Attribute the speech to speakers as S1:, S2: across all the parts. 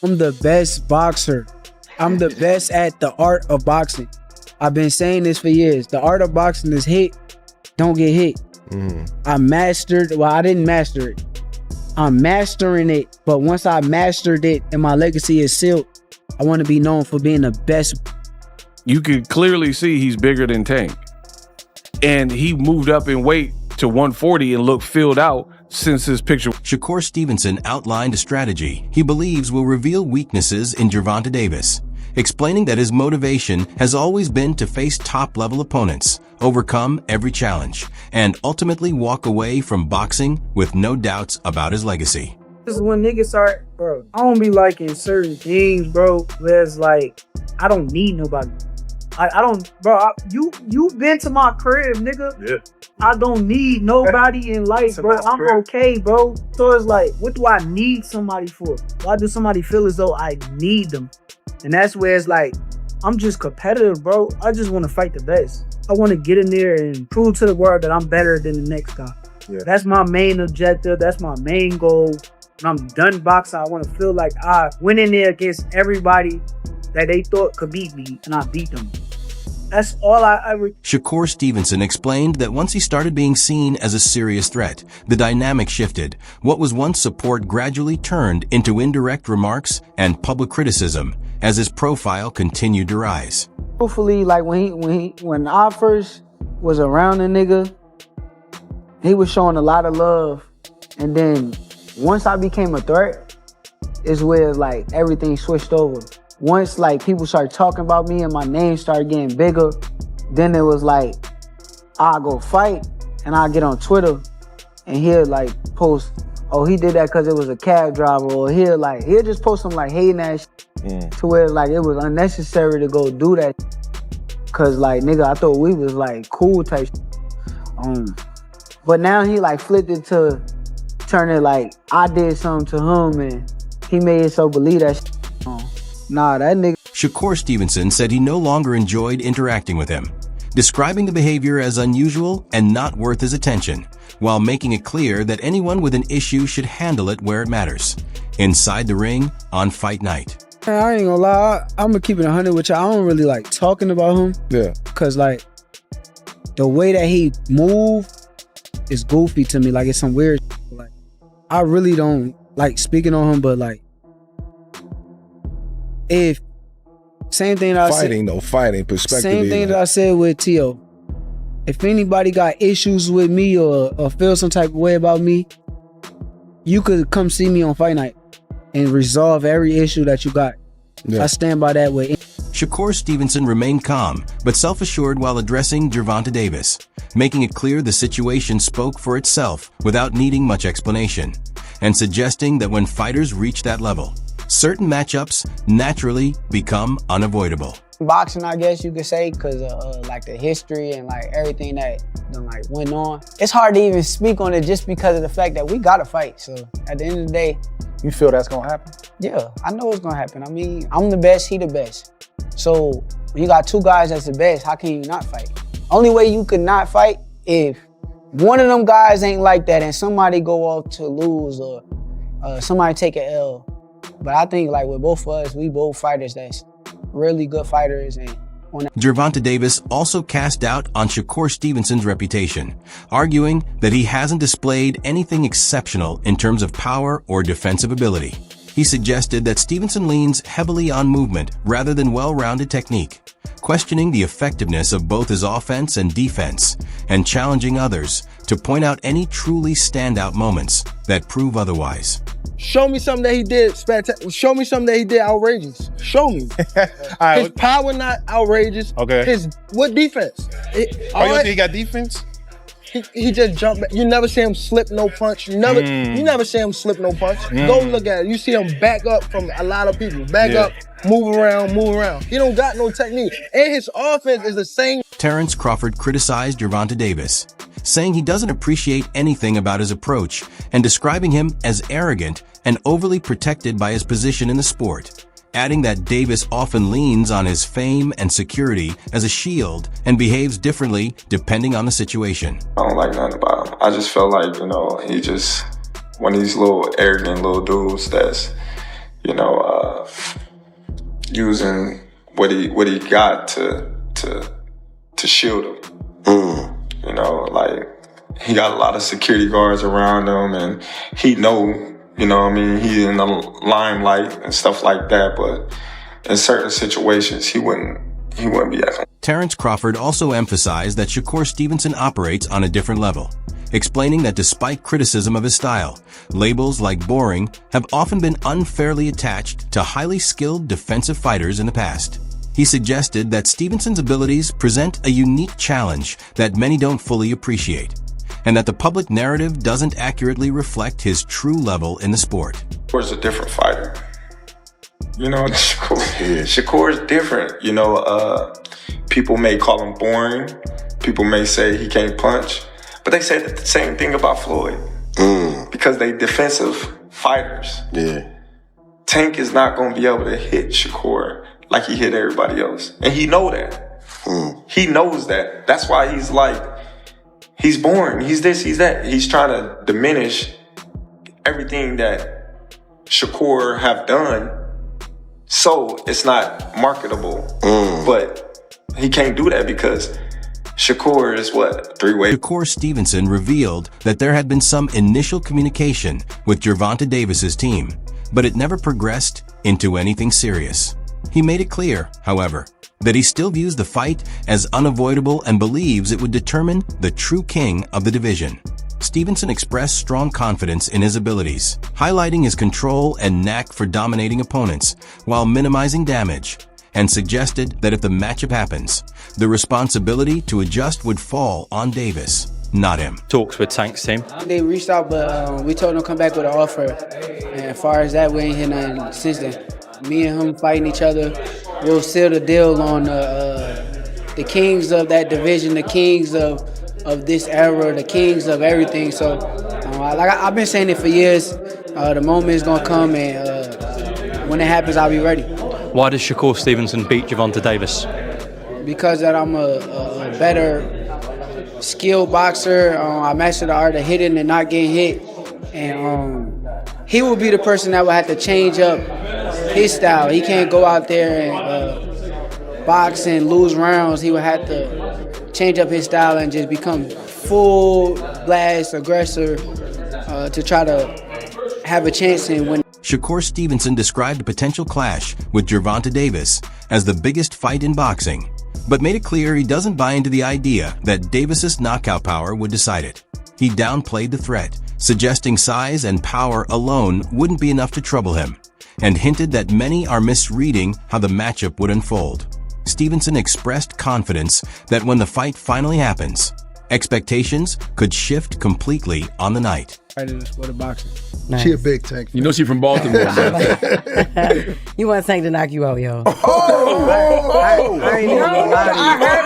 S1: I'm the best boxer. I'm the best at the art of boxing. I've been saying this for years. The art of boxing is hit, don't get hit. I didn't master it. I'm mastering it, but once I mastered it and my legacy is sealed, I want to be known for being the best.
S2: You could clearly see he's bigger than Tank. And he moved up in weight to 140 and looked filled out since his picture.
S3: Shakur Stevenson outlined a strategy he believes will reveal weaknesses in Gervonta Davis, explaining that his motivation has always been to face top-level opponents, overcome every challenge, and ultimately walk away from boxing with no doubts about his legacy.
S1: This is when niggas start, bro, I don't be liking certain things, bro, where it's like, I don't need nobody. I don't, bro, you been to my crib, nigga.
S4: Yeah.
S1: I don't need nobody in life, bro. I'm okay, bro. So it's like, what do I need somebody for? Why do somebody feel as though I need them? And that's where it's like, I'm just competitive, bro. I just want to fight the best. I want to get in there and prove to the world that I'm better than the next guy. Yeah. That's my main objective. That's my main goal. When I'm done boxing, I want to feel like I went in there against everybody that they thought could beat me, and I beat them. That's all I
S3: Shakur Stevenson explained that once he started being seen as a serious threat, the dynamic shifted. What was once support gradually turned into indirect remarks and public criticism as his profile continued to rise.
S1: Hopefully, like when I first was around the nigga, he was showing a lot of love, and then once I became a threat, is where like everything switched over. Once like people started talking about me and my name started getting bigger, then it was like I'll go fight and I'll get on Twitter and he'll like post, oh, he did that because it was a cab driver, or he'll just post some like hating ass to where like it was unnecessary to go do that. Cause like nigga, I thought we was like cool type. But now he like flipped it to turn it like I did something to him and he made it so believe that shit. Nah, that nigga.
S3: Shakur Stevenson said he no longer enjoyed interacting with him, describing the behavior as unusual and not worth his attention, while making it clear that anyone with an issue should handle it where it matters, inside the ring on fight night.
S1: I ain't gonna lie, I'm gonna keep it 100 with you. I don't really like talking about him.
S4: Yeah.
S1: Cause like, the way that he move is goofy to me. Like, it's some weird shit. Like, I really don't like speaking on him, but like, if same thing that
S4: fighting perspective.
S1: Same thing that I said with T.O. If anybody got issues with me or feel some type of way about me, you could come see me on fight night and resolve every issue that you got. Yeah. I stand by that way.
S3: Shakur Stevenson remained calm but self-assured while addressing Gervonta Davis, making it clear the situation spoke for itself without needing much explanation, and suggesting that when fighters reach that level, certain matchups naturally become unavoidable.
S1: Boxing, I guess you could say, because like the history and like everything that like went on. It's hard to even speak on it just because of the fact that we gotta fight. So at the end of the day,
S5: you feel that's gonna happen?
S1: Yeah, I know it's gonna happen. I mean, I'm the best, he the best. So when you got two guys that's the best, how can you not fight? Only way you could not fight if one of them guys ain't like that and somebody go off to lose or somebody take an L. But I think like with both of us, we both fighters that's really good fighters. And
S3: Gervonta Davis also cast doubt on Shakur Stevenson's reputation, arguing that he hasn't displayed anything exceptional in terms of power or defensive ability. He suggested that Stevenson leans heavily on movement rather than well-rounded technique, questioning the effectiveness of both his offense and defense, and challenging others to point out any truly standout moments that prove otherwise.
S6: Show me something that he did spectacular. Show me something that he did outrageous. Show me.
S4: Right,
S6: his power not outrageous.
S4: Okay.
S6: What defense?
S4: You don't think he got defense?
S6: He just jumped back. You never see him slip no punch. You never see him slip no punch. Go look at it. You see him back up from a lot of people. Back up, move around. He don't got no technique. And his offense is the same.
S3: Terrence Crawford criticized Gervonta Davis, saying he doesn't appreciate anything about his approach and describing him as arrogant and overly protected by his position in the sport, adding that Davis often leans on his fame and security as a shield and behaves differently depending on the situation.
S7: I don't like nothing about him. I just feel like, he just one of these little arrogant little dudes that's, using what he got to shield him. Like he got a lot of security guards around him, and he he in the limelight and stuff like that. But in certain situations, he wouldn't be acting.
S3: Terrence Crawford also emphasized that Shakur Stevenson operates on a different level, explaining that despite criticism of his style, labels like boring have often been unfairly attached to highly skilled defensive fighters in the past. He suggested that Stevenson's abilities present a unique challenge that many don't fully appreciate, and that the public narrative doesn't accurately reflect his true level in the sport.
S7: Shakur's a different fighter. Shakur's different. People may call him boring. People may say he can't punch. But they say the same thing about Floyd. Because they defensive fighters.
S5: Yeah.
S7: Tank is not going to be able to hit Shakur like he hit everybody else. And he know that. He knows that. That's why he's like, he's boring. He's this, he's that. He's trying to diminish everything that Shakur have done, so it's not marketable. But he can't do that because Shakur is three-way.
S3: Shakur Stevenson revealed that there had been some initial communication with Gervonta Davis's team, but it never progressed into anything serious. He made it clear, however, that he still views the fight as unavoidable and believes it would determine the true king of the division. Stevenson expressed strong confidence in his abilities, highlighting his control and knack for dominating opponents while minimizing damage, and suggested that if the matchup happens, the responsibility to adjust would fall on Davis, not him.
S8: Talks with Tank's team.
S1: They reached out, but we told them to come back with an offer. And as far as that, we ain't heard nothing since then. Me and him fighting each other, we'll seal the deal on the kings of that division, the kings of this era, the kings of everything. So, like I've been saying it for years, the moment is gonna come, and when it happens, I'll be ready.
S8: Why does Shakur Stevenson beat Gervonta Davis?
S1: Because that I'm a better skilled boxer. I master the art of hitting and not getting hit, and he will be the person that will have to change up his style. He can't go out there and box and lose rounds. He would have to change up his style and just become full blast aggressor to try to have a chance and win.
S3: Shakur Stevenson described a potential clash with Gervonta Davis as the biggest fight in boxing, but made it clear he doesn't buy into the idea that Davis's knockout power would decide it. He downplayed the threat, suggesting size and power alone wouldn't be enough to trouble him, and hinted that many are misreading how the matchup would unfold. Stevenson expressed confidence that when the fight finally happens, expectations could shift completely on the night.
S1: Right in the sport of boxing.
S6: Nice. She a big Tank.
S4: You know she from Baltimore, man.
S9: You want Tank to knock you out, yo.
S6: I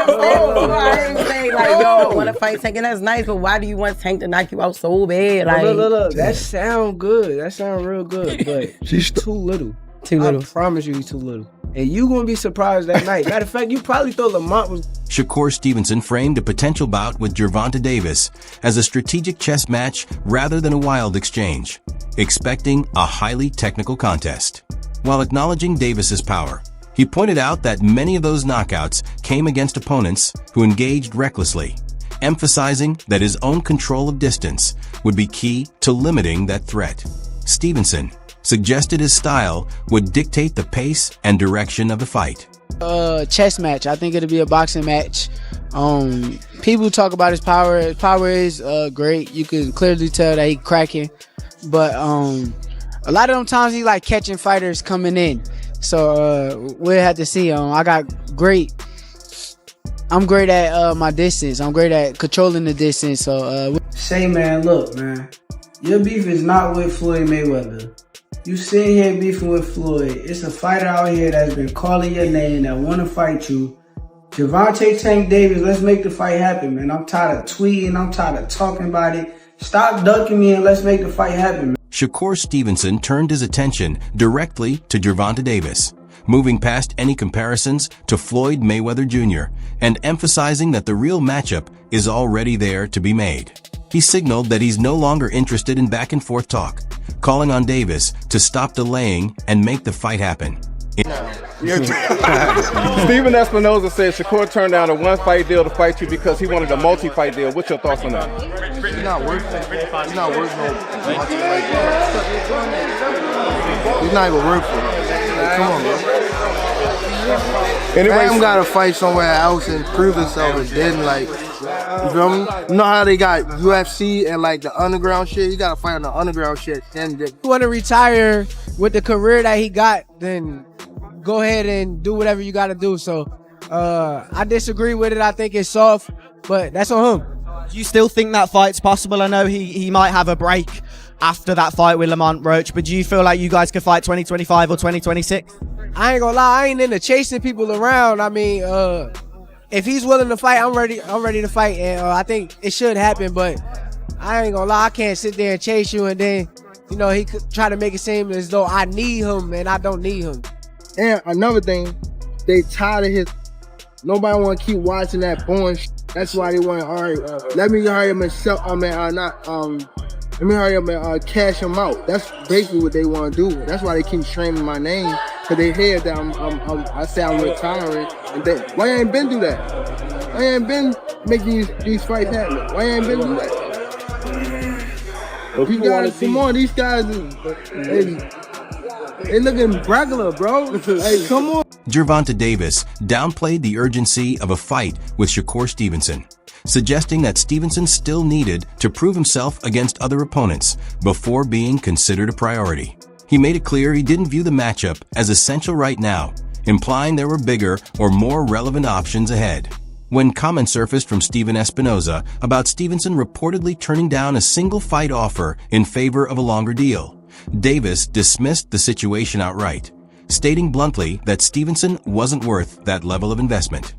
S9: heard him say, like, yo, I want to fight Tank, and that's nice, but why do you want Tank to knock you out so bad? Like,
S1: Look, that sound good. That sound real good, but she's too little.
S9: Too little.
S1: I promise you he's too little. And you gonna be surprised that night. Matter of fact, you probably thought Lamont was...
S3: Shakur Stevenson framed a potential bout with Gervonta Davis as a strategic chess match rather than a wild exchange, expecting a highly technical contest. While acknowledging Davis's power, he pointed out that many of those knockouts came against opponents who engaged recklessly, emphasizing that his own control of distance would be key to limiting that threat. Stevenson suggested his style would dictate the pace and direction of the fight.
S1: Chess match. I think it'll be a boxing match. People talk about his power. His power is great. You can clearly tell that he's cracking. But a lot of them times he like catching fighters coming in. So we'll have to see. I'm great at my distance. I'm great at controlling the distance. So say, man, look, man, your beef is not with Floyd Mayweather. You sitting here beefing with Floyd. It's a fighter out here that's been calling your name that want to fight you. Gervonta Tank Davis, let's make the fight happen, man. I'm tired of tweeting. I'm tired of talking about it. Stop ducking me and let's make the fight happen, man.
S3: Shakur Stevenson turned his attention directly to Gervonta Davis, moving past any comparisons to Floyd Mayweather Jr. and emphasizing that the real matchup is already there to be made. He signaled that he's no longer interested in back-and-forth talk, calling on Davis to stop delaying and make the fight happen.
S4: Steven Espinoza said Shakur turned down a one-fight deal to fight you because he wanted a multi-fight deal. What's your thoughts on that?
S6: He's not worth it. He's not worth no multi-fight deal. He's not even worth it. Like, come on, man. Man gotta fight somewhere else and prove himself and then, like, you feel me? You know how they got UFC and like the underground shit? You gotta fight on the underground shit. Then
S5: you want to retire with the career that he got, then go ahead and do whatever you gotta do. So I disagree with it. I think it's soft, but that's on him.
S10: Do you still think that fight's possible? I know he might have a break after that fight with Lamont Roach, but do you feel like you guys could fight 2025 or 2026?
S5: I ain't gonna lie, I ain't into chasing people around. I mean, if he's willing to fight, I'm ready to fight, and I think it should happen, but I ain't gonna lie, I can't sit there and chase you and then, you know, he could try to make it seem as though I need him and I don't need him.
S6: And another thing, they tired of his, nobody want to keep watching that boring shit. That's why they want to, all right, let me hurry up and sell, let me hurry up and cash him out. That's basically what they want to do. That's why they keep training my name, because they hear that I say I'm retiring. And they, why you ain't been through that? Why you ain't been making these fights happen? Why you ain't been through that? You guys, come on, these guys, they looking regular, bro. Hey, come on.
S3: Gervonta Davis downplayed the urgency of a fight with Shakur Stevenson, suggesting that Stevenson still needed to prove himself against other opponents before being considered a priority. He made it clear he didn't view the matchup as essential right now, implying there were bigger or more relevant options ahead. When comments surfaced from Steven Espinoza about Stevenson reportedly turning down a single fight offer in favor of a longer deal, Davis dismissed the situation outright, stating bluntly that Stevenson wasn't worth that level of investment.